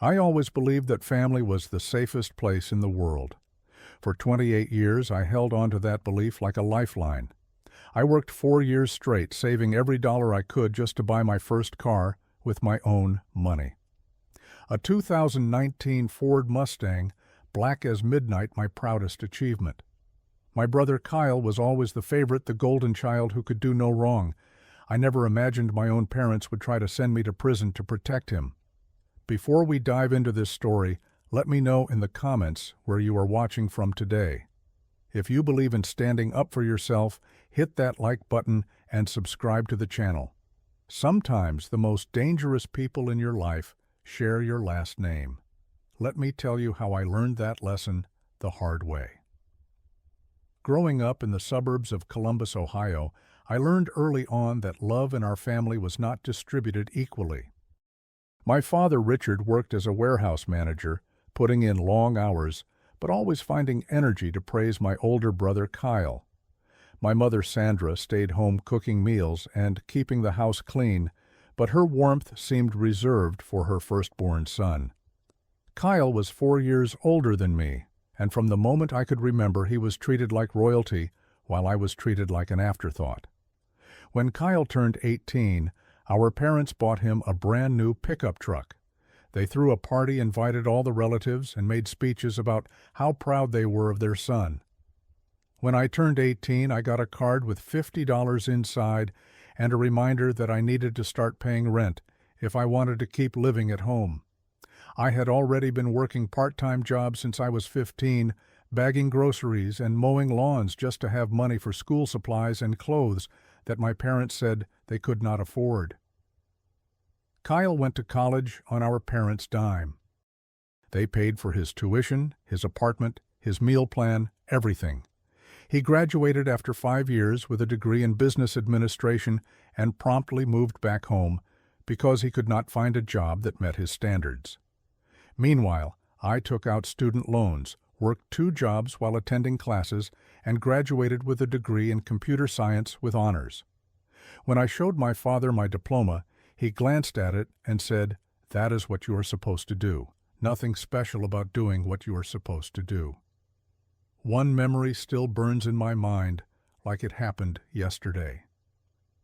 I always believed that family was the safest place in the world. For 28 years, I held on to that belief like a lifeline. I worked 4 years straight, saving every dollar I could just to buy my first car with my own money. A 2019 Ford Mustang, black as midnight, my proudest achievement. My brother Kyle was always the favorite, the golden child who could do no wrong. I never imagined my own parents would try to send me to prison to protect him. Before we dive into this story, let me know in the comments where you are watching from today. If you believe in standing up for yourself, hit that like button and subscribe to the channel. Sometimes the most dangerous people in your life share your last name. Let me tell you how I learned that lesson the hard way. Growing up in the suburbs of Columbus, Ohio, I learned early on that love in our family was not distributed equally. My father, Richard, worked as a warehouse manager, putting in long hours, but always finding energy to praise my older brother, Kyle. My mother, Sandra, stayed home cooking meals and keeping the house clean, but her warmth seemed reserved for her firstborn son. Kyle was 4 years older than me, and from the moment I could remember, he was treated like royalty, while I was treated like an afterthought. When Kyle turned 18, our parents bought him a brand new pickup truck. They threw a party, invited all the relatives, and made speeches about how proud they were of their son. When I turned 18, I got a card with $50 inside and a reminder that I needed to start paying rent if I wanted to keep living at home. I had already been working part-time jobs since I was 15, bagging groceries and mowing lawns just to have money for school supplies and clothes that my parents said they could not afford. Kyle went to college on our parents' dime. They paid for his tuition, his apartment, his meal plan, everything. He graduated after 5 years with a degree in business administration and promptly moved back home because he could not find a job that met his standards. Meanwhile, I took out student loans, worked 2 jobs while attending classes, and graduated with a degree in computer science with honors. When I showed my father my diploma, he glanced at it and said, "That is what you are supposed to do. Nothing special about doing what you are supposed to do." One memory still burns in my mind like it happened yesterday.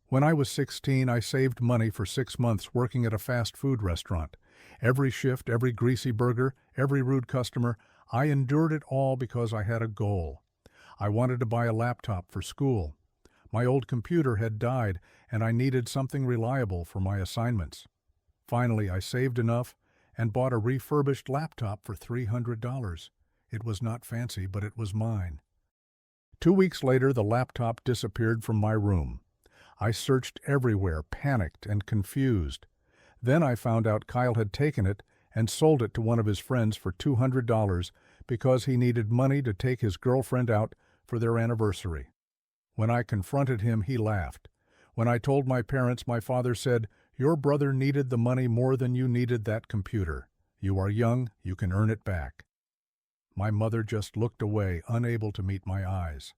When I was 16, I saved money for 6 months working at a fast food restaurant. Every shift, every greasy burger, every rude customer, I endured it all because I had a goal. I wanted to buy a laptop for school. My old computer had died, and I needed something reliable for my assignments. Finally, I saved enough and bought a refurbished laptop for $300. It was not fancy, but it was mine. 2 weeks later, the laptop disappeared from my room. I searched everywhere, panicked and confused. Then I found out Kyle had taken it and sold it to one of his friends for $200 because he needed money to take his girlfriend out for their anniversary. When I confronted him, he laughed. When I told my parents, my father said, "Your brother needed the money more than you needed that computer. You are young, you can earn it back." My mother just looked away, unable to meet my eyes.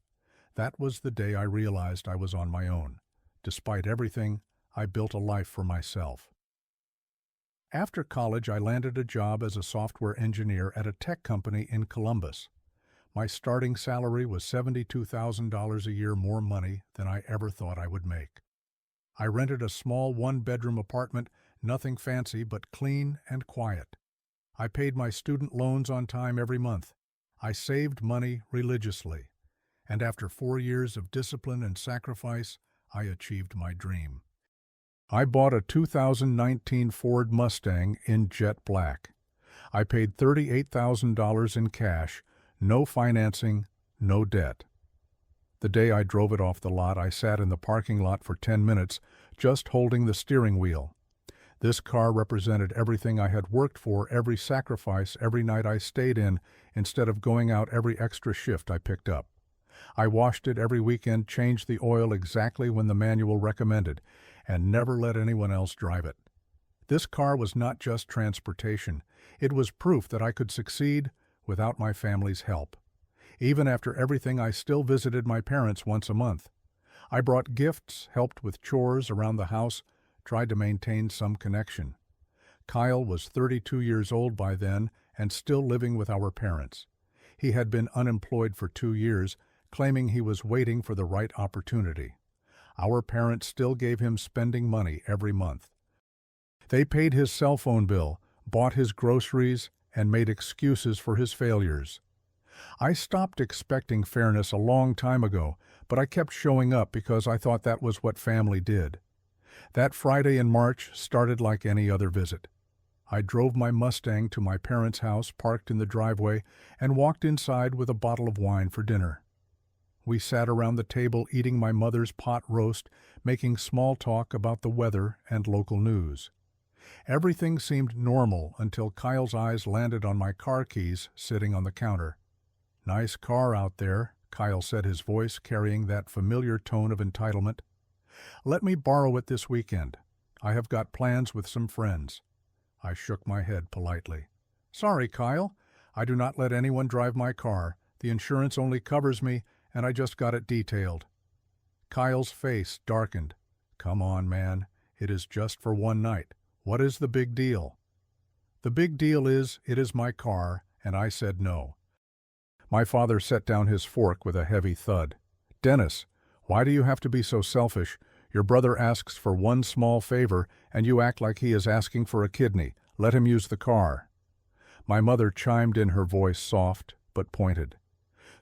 That was the day I realized I was on my own. Despite everything, I built a life for myself. After college, I landed a job as a software engineer at a tech company in Columbus. My starting salary was $72,000 a year, more money than I ever thought I would make. I rented a small 1-bedroom apartment, nothing fancy but clean and quiet. I paid my student loans on time every month. I saved money religiously. And after 4 years of discipline and sacrifice, I achieved my dream. I bought a 2019 Ford Mustang in jet black. I paid $38,000 in cash, no financing, no debt. The day I drove it off the lot, I sat in the parking lot for 10 minutes, just holding the steering wheel. This car represented everything I had worked for, every sacrifice, every night I stayed in, instead of going out every extra shift I picked up. I washed it every weekend, changed the oil exactly when the manual recommended, and never let anyone else drive it. This car was not just transportation. It was proof that I could succeed without my family's help. Even after everything, I still visited my parents once a month. I brought gifts, helped with chores around the house, tried to maintain some connection. Kyle was 32 years old by then and still living with our parents. He had been unemployed for 2 years, claiming he was waiting for the right opportunity. Our parents still gave him spending money every month. They paid his cell phone bill, bought his groceries, and made excuses for his failures. I stopped expecting fairness a long time ago, but I kept showing up because I thought that was what family did. That Friday in March started like any other visit. I drove my Mustang to my parents' house, parked in the driveway, and walked inside with a bottle of wine for dinner. We sat around the table eating my mother's pot roast, making small talk about the weather and local news. Everything seemed normal until Kyle's eyes landed on my car keys sitting on the counter. "Nice car out there," Kyle said, his voice carrying that familiar tone of entitlement. "Let me borrow it this weekend. I have got plans with some friends." I shook my head politely. "Sorry, Kyle. I do not let anyone drive my car. The insurance only covers me, and I just got it detailed." Kyle's face darkened. "Come on, man. It is just for one night. What is the big deal?" "The big deal is, it is my car, and I said no." My father set down his fork with a heavy thud. "Dennis, why do you have to be so selfish? Your brother asks for one small favor, and you act like he is asking for a kidney. Let him use the car." My mother chimed in, her voice soft but pointed.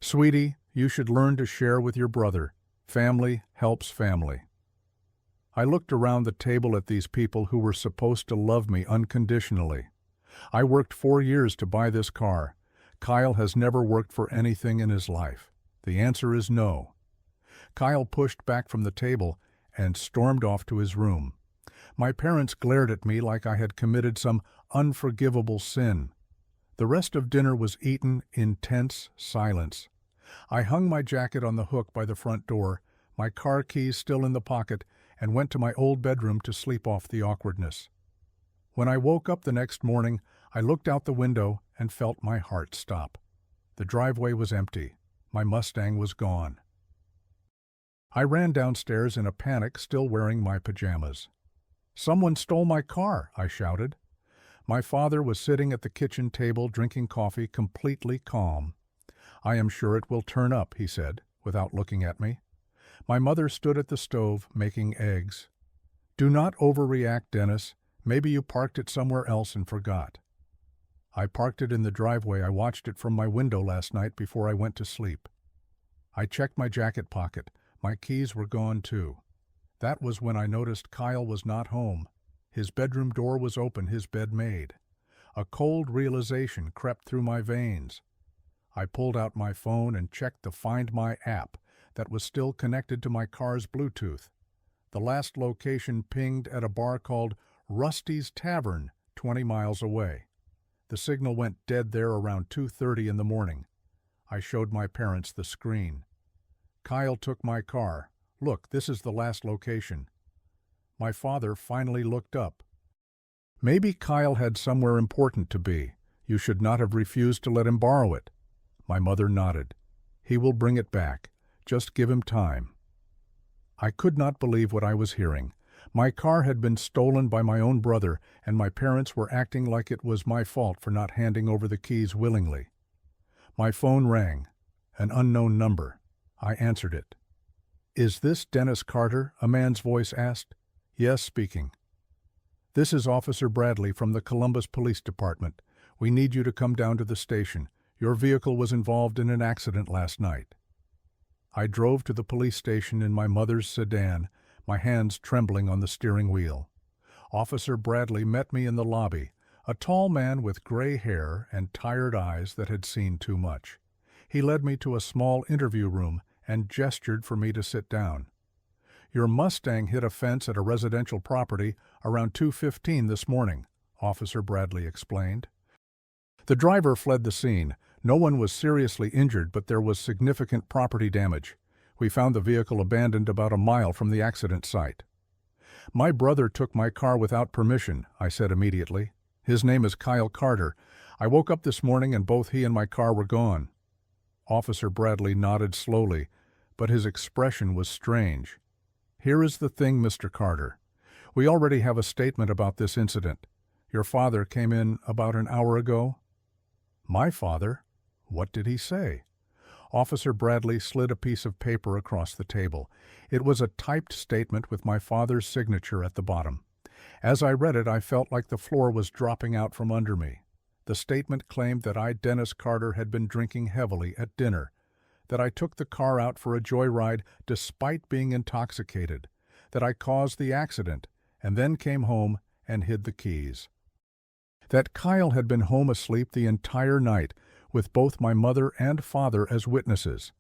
"Sweetie, you should learn to share with your brother. Family helps family." I looked around the table at these people who were supposed to love me unconditionally. I worked 4 years to buy this car. Kyle has never worked for anything in his life. The answer is no. Kyle pushed back from the table and stormed off to his room. My parents glared at me like I had committed some unforgivable sin. The rest of dinner was eaten in tense silence. I hung my jacket on the hook by the front door, my car keys still in the pocket, and went to my old bedroom to sleep off the awkwardness. When I woke up the next morning, I looked out the window and felt my heart stop. The driveway was empty. My Mustang was gone. I ran downstairs in a panic, still wearing my pajamas. "Someone stole my car," I shouted. My father was sitting at the kitchen table drinking coffee, completely calm. "I am sure it will turn up," he said, without looking at me. My mother stood at the stove, making eggs. "Do not overreact, Dennis. Maybe you parked it somewhere else and forgot." "I parked it in the driveway. I watched it from my window last night before I went to sleep." I checked my jacket pocket. My keys were gone too. That was when I noticed Kyle was not home. His bedroom door was open, his bed made. A cold realization crept through my veins. I pulled out my phone and checked the Find My app that was still connected to my car's Bluetooth. The last location pinged at a bar called Rusty's Tavern, 20 miles away. The signal went dead there around 2:30 in the morning. I showed my parents the screen. "Kyle took my car. Look, this is the last location." My father finally looked up. "Maybe Kyle had somewhere important to be. You should not have refused to let him borrow it." My mother nodded. "He will bring it back. Just give him time." I could not believe what I was hearing. My car had been stolen by my own brother, and my parents were acting like it was my fault for not handing over the keys willingly. My phone rang. An unknown number. I answered it. "Is this Dennis Carter?" a man's voice asked. "Yes, speaking." "This is Officer Bradley from the Columbus Police Department. We need you to come down to the station. Your vehicle was involved in an accident last night." I drove to the police station in my mother's sedan, my hands trembling on the steering wheel. Officer Bradley met me in the lobby, a tall man with gray hair and tired eyes that had seen too much. He led me to a small interview room and gestured for me to sit down. "Your Mustang hit a fence at a residential property around 2:15 this morning," Officer Bradley explained. "The driver fled the scene. No one was seriously injured, but there was significant property damage. We found the vehicle abandoned about a mile from the accident site." "My brother took my car without permission," I said immediately. "His name is Kyle Carter. I woke up this morning and both he and my car were gone." Officer Bradley nodded slowly, but his expression was strange. "Here is the thing, Mr. Carter. We already have a statement about this incident. Your father came in about an hour ago?" "My father? What did he say?" Officer Bradley slid a piece of paper across the table. It was a typed statement with my father's signature at the bottom. As I read it, I felt like the floor was dropping out from under me. The statement claimed that I, Dennis Carter, had been drinking heavily at dinner, that I took the car out for a joyride despite being intoxicated, that I caused the accident and then came home and hid the keys, that Kyle had been home asleep the entire night with both my mother and father as witnesses.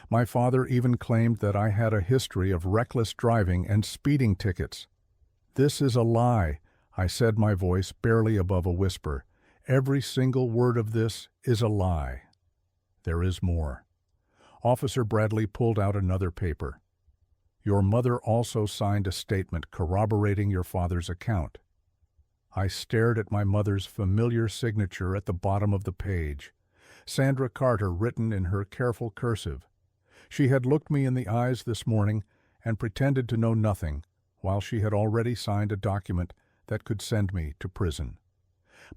My father even claimed that I had a history of reckless driving and speeding tickets. "This is a lie," I said, my voice barely above a whisper. "Every single word of this is a lie." "There is more." Officer Bradley pulled out another paper. "Your mother also signed a statement corroborating your father's account." I stared at my mother's familiar signature at the bottom of the page. Sandra Carter, written in her careful cursive. She had looked me in the eyes this morning and pretended to know nothing, while she had already signed a document that could send me to prison.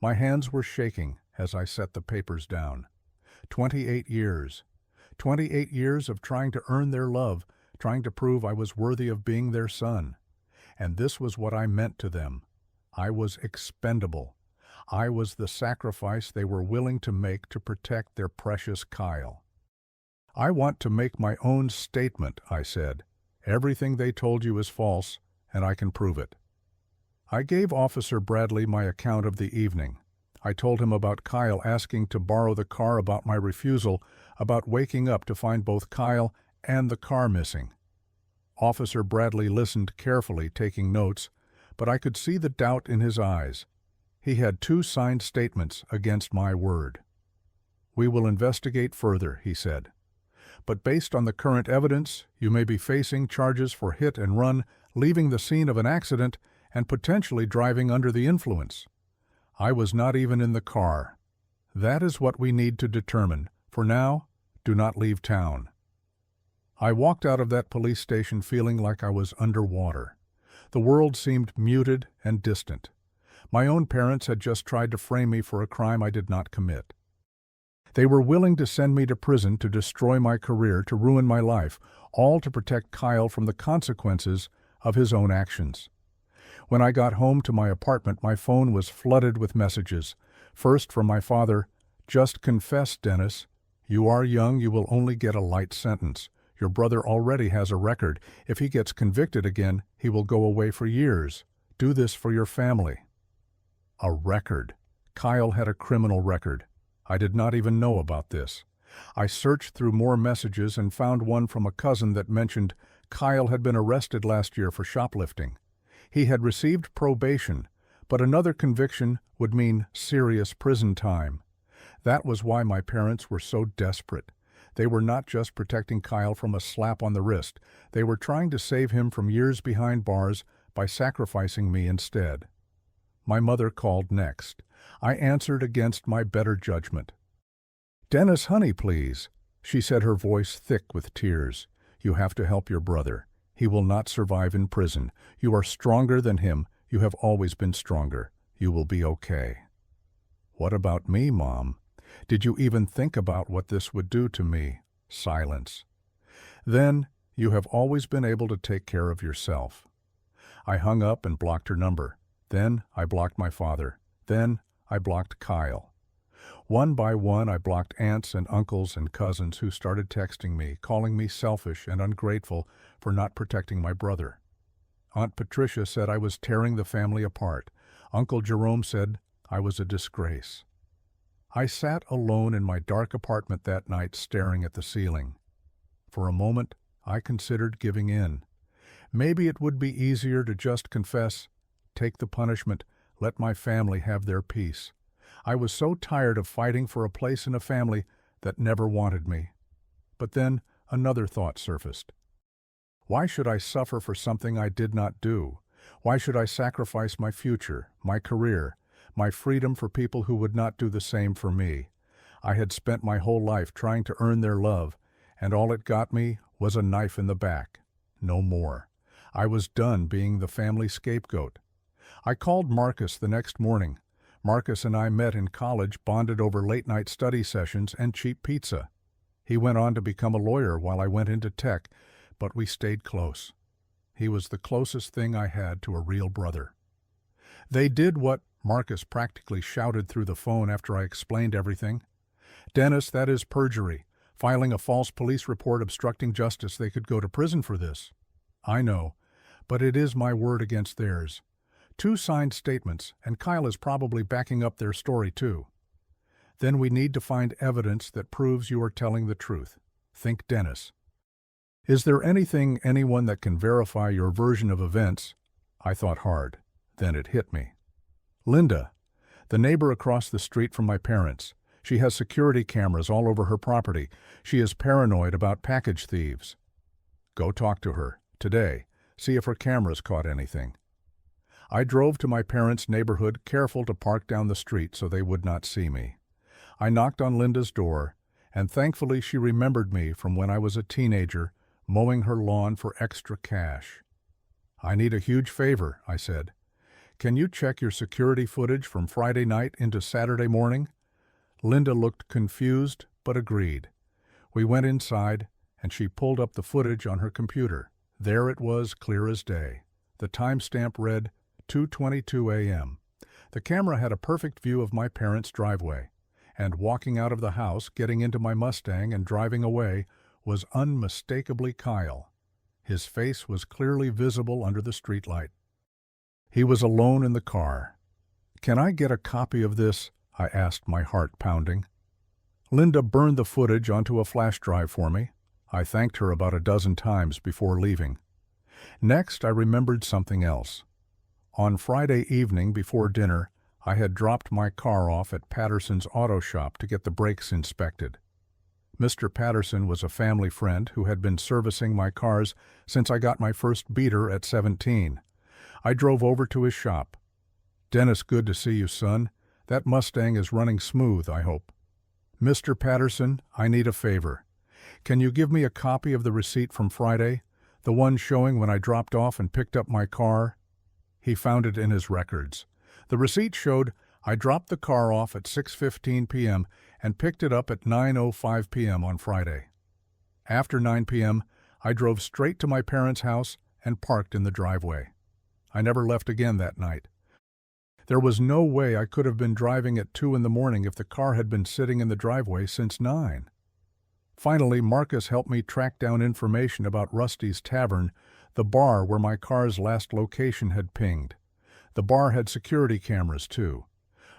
My hands were shaking as I set the papers down. 28 years. 28 years of trying to earn their love, trying to prove I was worthy of being their son. And this was what I meant to them. I was expendable. I was the sacrifice they were willing to make to protect their precious Kyle. "I want to make my own statement," I said. "Everything they told you is false, and I can prove it." I gave Officer Bradley my account of the evening. I told him about Kyle asking to borrow the car, about my refusal, about waking up to find both Kyle and the car missing. Officer Bradley listened carefully, taking notes, but I could see the doubt in his eyes. He had 2 signed statements against my word. "We will investigate further," he said. "But based on the current evidence, you may be facing charges for hit and run, leaving the scene of an accident, and potentially driving under the influence." I was not even in the car. "That is what we need to determine. For now, do not leave town." I walked out of that police station feeling like I was underwater. The world seemed muted and distant. My own parents had just tried to frame me for a crime I did not commit. They were willing to send me to prison, to destroy my career, to ruin my life, all to protect Kyle from the consequences of his own actions. When I got home to my apartment, my phone was flooded with messages. First from my father, "Just confess, Dennis. You are young, you will only get a light sentence. Your brother already has a record. If he gets convicted again, he will go away for years. Do this for your family." A record. Kyle had a criminal record. I did not even know about this. I searched through more messages and found one from a cousin that mentioned Kyle had been arrested last year for shoplifting. He had received probation, but another conviction would mean serious prison time. That was why my parents were so desperate. They were not just protecting Kyle from a slap on the wrist. They were trying to save him from years behind bars by sacrificing me instead. My mother called next. I answered against my better judgment. "Dennis, honey, please," she said, her voice thick with tears. "You have to help your brother. He will not survive in prison. You are stronger than him. You have always been stronger. You will be okay." "What about me, Mom? Did you even think about what this would do to me?" Silence. "Then, you have always been able to take care of yourself." I hung up and blocked her number. Then I blocked my father. Then I blocked Kyle. One by one, I blocked aunts and uncles and cousins who started texting me, calling me selfish and ungrateful for not protecting my brother. Aunt Patricia said I was tearing the family apart. Uncle Jerome said I was a disgrace. I sat alone in my dark apartment that night, staring at the ceiling. For a moment, I considered giving in. Maybe it would be easier to just confess, take the punishment, let my family have their peace. I was so tired of fighting for a place in a family that never wanted me. But then another thought surfaced. Why should I suffer for something I did not do? Why should I sacrifice my future, my career, my freedom for people who would not do the same for me? I had spent my whole life trying to earn their love, and all it got me was a knife in the back. No more. I was done being the family scapegoat. I called Marcus the next morning. Marcus and I met in college, bonded over late-night study sessions and cheap pizza. He went on to become a lawyer while I went into tech, but we stayed close. He was the closest thing I had to a real brother. They did what Marcus practically shouted through the phone after I explained everything. "Dennis, that is perjury. Filing a false police report obstructing justice. They could go to prison for this." "I know, but it is my word against theirs. 2 signed statements, and Kyle is probably backing up their story too." "Then we need to find evidence that proves you are telling the truth. Think Dennis. Is there anyone that can verify your version of events?" I thought hard. Then it hit me. "Linda, the neighbor across the street from my parents. She has security cameras all over her property. She is paranoid about package thieves." "Go talk to her. Today. See if her cameras caught anything." I drove to my parents' neighborhood, careful to park down the street so they would not see me. I knocked on Linda's door, and thankfully she remembered me from when I was a teenager, mowing her lawn for extra cash. "I need a huge favor," I said. "Can you check your security footage from Friday night into Saturday morning?" Linda looked confused, but agreed. We went inside, and she pulled up the footage on her computer. There it was, clear as day. The timestamp read 2:22 a.m. The camera had a perfect view of my parents' driveway, and walking out of the house, getting into my Mustang and driving away, was unmistakably Kyle. His face was clearly visible under the streetlight. He was alone in the car. "Can I get a copy of this?" I asked, my heart pounding. Linda burned the footage onto a flash drive for me. I thanked her about a dozen times before leaving. Next, I remembered something else. On Friday evening before dinner, I had dropped my car off at Patterson's auto shop to get the brakes inspected. Mr. Patterson was a family friend who had been servicing my cars since I got my first beater at 17. I drove over to his shop. "Dennis, good to see you, son. That Mustang is running smooth, I hope." "Mr. Patterson, I need a favor. Can you give me a copy of the receipt from Friday, the one showing when I dropped off and picked up my car?" He found it in his records. The receipt showed I dropped the car off at 6:15 p.m. and picked it up at 9:05 p.m. on Friday. After 9 p.m., I drove straight to my parents' house and parked in the driveway. I never left again that night. There was no way I could have been driving at 2 in the morning if the car had been sitting in the driveway since 9. Finally, Marcus helped me track down information about Rusty's Tavern, the bar where my car's last location had pinged. The bar had security cameras, too.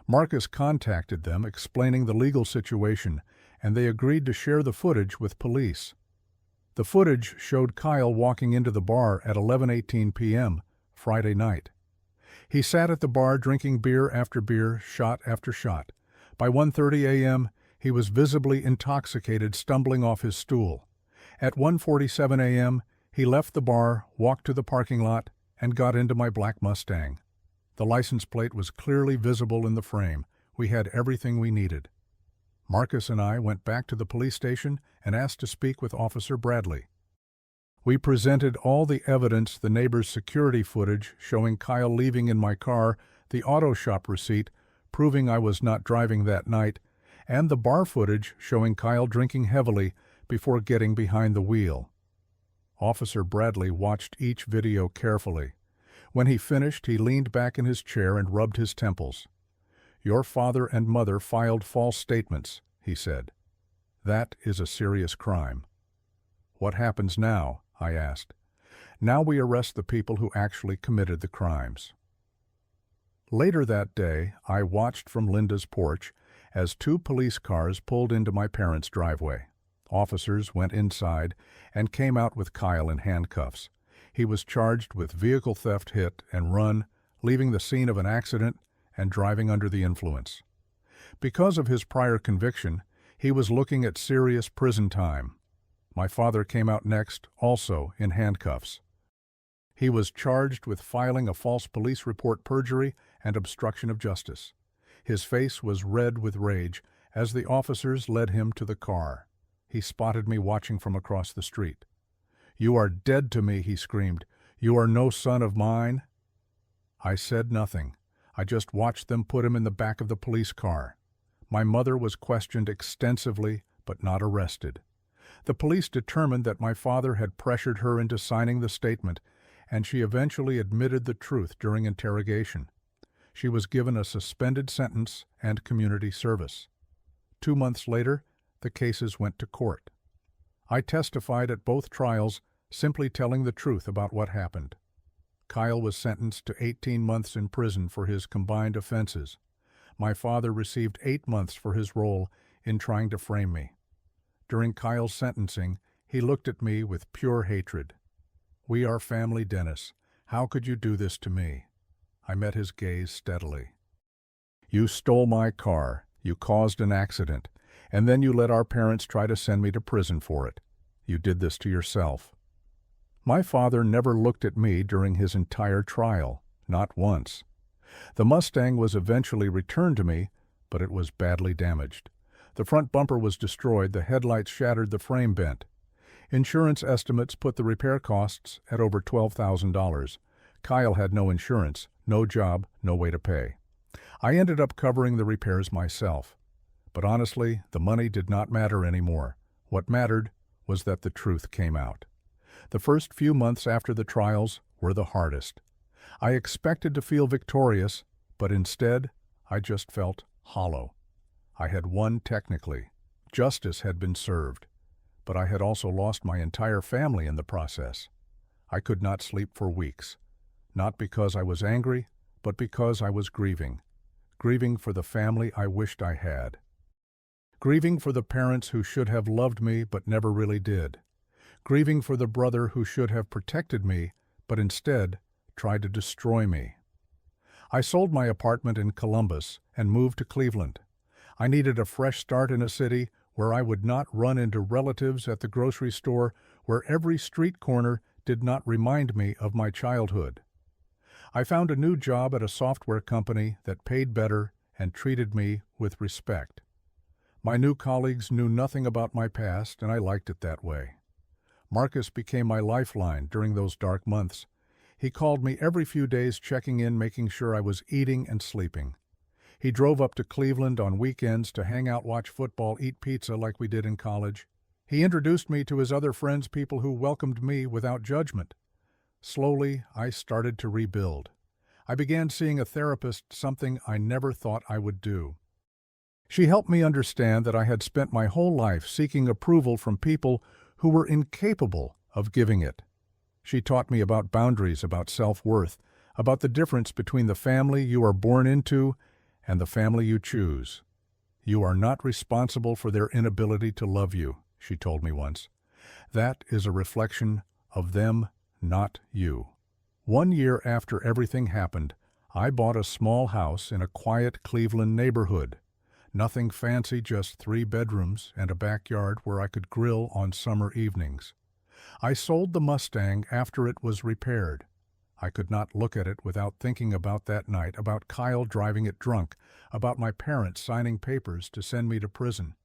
Marcus contacted them, explaining the legal situation, and they agreed to share the footage with police. The footage showed Kyle walking into the bar at 11:18 p.m., Friday night. He sat at the bar drinking beer after beer, shot after shot. By 1:30 a.m., he was visibly intoxicated, stumbling off his stool. At 1:47 a.m., he left the bar, walked to the parking lot, and got into my black Mustang. The license plate was clearly visible in the frame. We had everything we needed. Marcus and I went back to the police station and asked to speak with Officer Bradley. We presented all the evidence, the neighbor's security footage showing Kyle leaving in my car, the auto shop receipt proving I was not driving that night, and the bar footage showing Kyle drinking heavily before getting behind the wheel. Officer Bradley watched each video carefully. When he finished, he leaned back in his chair and rubbed his temples. "Your father and mother filed false statements," he said. "That is a serious crime." "What happens now?" I asked. "Now we arrest the people who actually committed the crimes." Later that day, I watched from Linda's porch as 2 police cars pulled into my parents' driveway. Officers went inside and came out with Kyle in handcuffs. He was charged with vehicle theft, hit and run, leaving the scene of an accident, and driving under the influence. Because of his prior conviction, he was looking at serious prison time. My father came out next, also in handcuffs. He was charged with filing a false police report, perjury, and obstruction of justice. His face was red with rage as the officers led him to the car. He spotted me watching from across the street. "You are dead to me," he screamed. "You are no son of mine." I said nothing. I just watched them put him in the back of the police car. My mother was questioned extensively, but not arrested. The police determined that my father had pressured her into signing the statement, and she eventually admitted the truth during interrogation. She was given a suspended sentence and community service. 2 months later, the cases went to court. I testified at both trials, simply telling the truth about what happened. Kyle was sentenced to 18 months in prison for his combined offenses. My father received 8 months for his role in trying to frame me. During Kyle's sentencing, he looked at me with pure hatred. "We are family, Dennis. How could you do this to me?" I met his gaze steadily. "You stole my car, you caused an accident, and then you let our parents try to send me to prison for it. You did this to yourself." My father never looked at me during his entire trial, not once. The Mustang was eventually returned to me, but it was badly damaged. The front bumper was destroyed, the headlights shattered, the frame bent. Insurance estimates put the repair costs at over $12,000. Kyle had no insurance, no job, no way to pay. I ended up covering the repairs myself. But honestly, the money did not matter anymore. What mattered was that the truth came out. The first few months after the trials were the hardest. I expected to feel victorious, but instead, I just felt hollow. I had won technically. Justice had been served. But I had also lost my entire family in the process. I could not sleep for weeks. Not because I was angry, but because I was grieving. Grieving for the family I wished I had. Grieving for the parents who should have loved me but never really did. Grieving for the brother who should have protected me, but instead tried to destroy me. I sold my apartment in Columbus and moved to Cleveland. I needed a fresh start in a city where I would not run into relatives at the grocery store, where every street corner did not remind me of my childhood. I found a new job at a software company that paid better and treated me with respect. My new colleagues knew nothing about my past, and I liked it that way. Marcus became my lifeline during those dark months. He called me every few days, checking in, making sure I was eating and sleeping. He drove up to Cleveland on weekends to hang out, watch football, eat pizza like we did in college. He introduced me to his other friends, people who welcomed me without judgment. Slowly, I started to rebuild. I began seeing a therapist, something I never thought I would do. She helped me understand that I had spent my whole life seeking approval from people who were incapable of giving it. She taught me about boundaries, about self-worth, about the difference between the family you are born into and the family you choose. "You are not responsible for their inability to love you," she told me once. "That is a reflection of them, not you." 1 year after everything happened, I bought a small house in a quiet Cleveland neighborhood. Nothing fancy, just 3 bedrooms and a backyard where I could grill on summer evenings. I sold the Mustang after it was repaired. I could not look at it without thinking about that night, about Kyle driving it drunk, about my parents signing papers to send me to prison.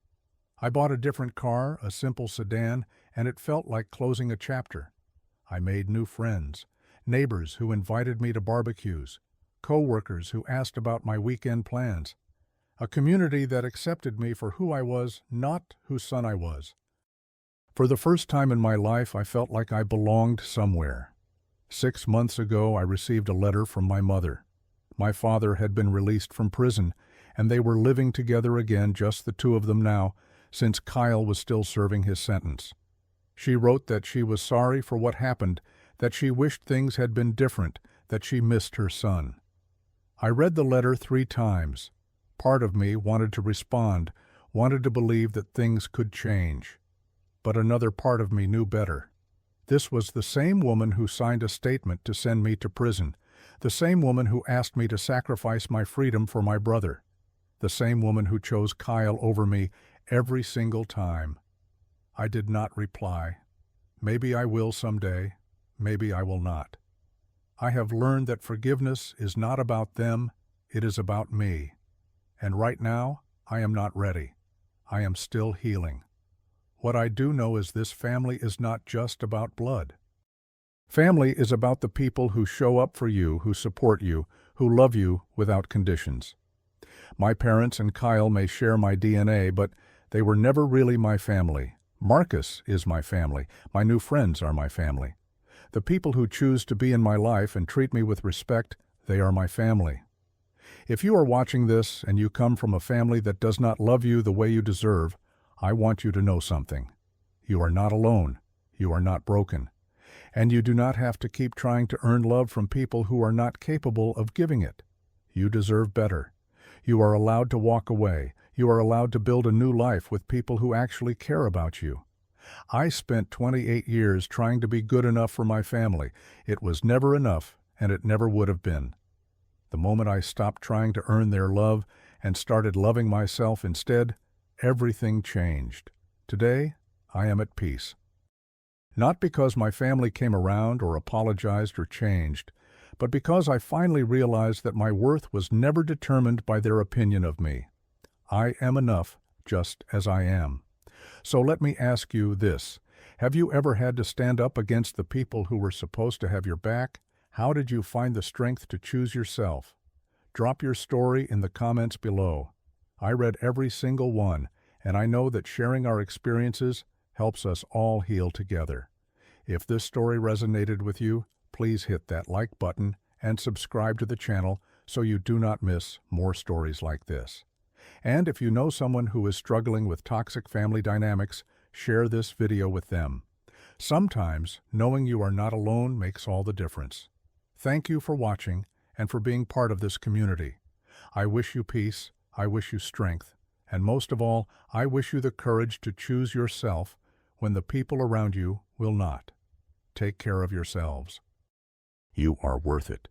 I bought a different car, a simple sedan, and it felt like closing a chapter. I made new friends, neighbors who invited me to barbecues, co-workers who asked about my weekend plans, a community that accepted me for who I was, not whose son I was. For the first time in my life, I felt like I belonged somewhere. 6 months ago, I received a letter from my mother. My father had been released from prison, and they were living together again, just the two of them now, since Kyle was still serving his sentence. She wrote that she was sorry for what happened, that she wished things had been different, that she missed her son. I read the letter 3 times. Part of me wanted to respond, wanted to believe that things could change. But another part of me knew better. This was the same woman who signed a statement to send me to prison, the same woman who asked me to sacrifice my freedom for my brother, the same woman who chose Kyle over me every single time. I did not reply. Maybe I will someday, maybe I will not. I have learned that forgiveness is not about them, it is about me. And right now, I am not ready. I am still healing. What I do know is this family is not just about blood. Family is about the people who show up for you, who support you, who love you without conditions. My parents and Kyle may share my DNA, but they were never really my family. Marcus is my family. My new friends are my family. The people who choose to be in my life and treat me with respect, they are my family. If you are watching this and you come from a family that does not love you the way you deserve, I want you to know something. You are not alone. You are not broken. And you do not have to keep trying to earn love from people who are not capable of giving it. You deserve better. You are allowed to walk away. You are allowed to build a new life with people who actually care about you. I spent 28 years trying to be good enough for my family. It was never enough, and it never would have been. The moment I stopped trying to earn their love and started loving myself instead, everything changed. Today, I am at peace. Not because my family came around or apologized or changed, but because I finally realized that my worth was never determined by their opinion of me. I am enough just as I am. So let me ask you this. Have you ever had to stand up against the people who were supposed to have your back? How did you find the strength to choose yourself? Drop your story in the comments below. I read every single one, and I know that sharing our experiences helps us all heal together. If this story resonated with you, please hit that like button and subscribe to the channel so you do not miss more stories like this. And if you know someone who is struggling with toxic family dynamics, share this video with them. Sometimes knowing you are not alone makes all the difference. Thank you for watching and for being part of this community. I wish you peace, I wish you strength, and most of all, I wish you the courage to choose yourself when the people around you will not. Take care of yourselves. You are worth it.